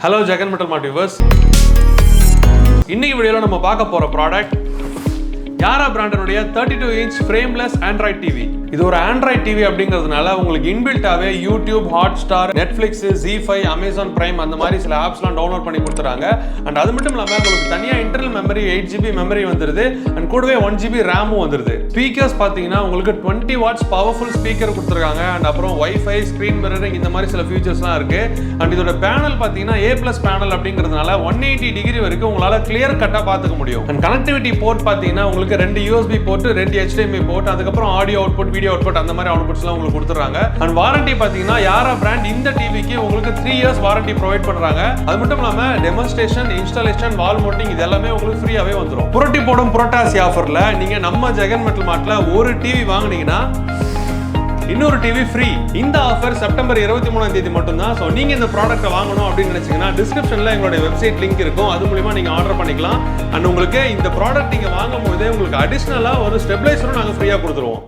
Hello Jagan Mart viewers. இன்னைக்கு வீடியோல நம்ம பார்க்க போற product yara பிராண்டனுடைய 32-inch frameless Android TV. இது ஒரு Android TV அப்படிங்கிறதுனால உங்களுக்கு இன்பில்ட்டாவே YouTube, Hotstar, Netflix, Z5, Amazon Prime அந்த மாதிரி சில ஆப்ஸ்லாம் டவுன்லோட் பண்ணி கொடுத்துறாங்க. அண்ட் அது மட்டும் இல்லாம உங்களுக்கு தனியா இன்டர்னல் மெமரி 8GB மெமரி வந்துருது அண்ட் கூடவே 1GB ரேமும் வந்துருது. ஸ்பீக்கர்ஸ் பாத்தீங்கன்னா உங்களுக்கு 20 watts பவர்ஃபுல் ஸ்பீக்கர் கொடுத்துருக்காங்க அண்ட் அப்புறம் Wi-Fi, ஸ்கிரீன் மிரரிங் இந்த மாதிரி சில ஃபீச்சர்ஸ்லாம் இருக்கு. அண்ட் இதோட பேனல் பாத்தீங்கன்னா A+ பேனல் அப்படிங்கிறதுனால 180 டிகிரி வரைக்கும் உங்களால கிளியர் கட்டா பாத்துக்க முடியும். அண்ட் கனெக்டிவிட்டி போர்ட் பாத்தீங்கன்னா உங்களுக்கு 2 USB போர்ட், 2 HDMI போர்ட், அதுக்கப்புறம் ஆடியோ அவுட்புட், வீடியோ அவுட்புட் அந்த மாதிரி அவுட்புட்ஸ்லாம் உங்களுக்கு கொடுத்துறாங்க. அண்ட் வாரண்டி பாத்தீங்கன்னா yara பிராண்ட் இந்த டிவிக்கு உங்களுக்கு 3 years வாரண்டி ப்ரொவைட் பண்றாங்க. அது மட்டும் இல்லாம டெமான்ஸ்ட்ரேஷன், இன்ஸ்டாலேஷன், வால் மவுண்டிங் இது எல்லாமே உங்களுக்கு ஃப்ரீயாவே வந்துரும். புரட்டி போடும் புரட்டாசி ஆஃபர்ல நீங்க நம்ம ஜெகன் மெட்டல் மார்ட்ல ஒரு டிவி வாங்குனீங்கன்னா இன்னொரு டிவி ஃப்ரீ. இந்த ஆஃபர் செப்டம்பர் 23ஆம் தேதி மட்டும் தான். சோ நீங்க இந்த ப்ராடக்ட்டை வாங்கணும் அப்படின்னு நினைச்சீங்கன்னா டிஸ்கிரிப்ஷன்ல எங்களுடைய வெப்சைட் லிங்க் இருக்கும். அது மூலமா நீங்க ஆர்டர் பண்ணிக்கலாம். அண்ட் உங்களுக்கு இந்த ப்ராடக்ட் நீங்க வாங்கும்போது உங்களுக்கு அடிஷனலா ஒரு ஸ்டெபிலைசரும் நாங்க ஃப்ரீயா கொடுத்துருவோம்.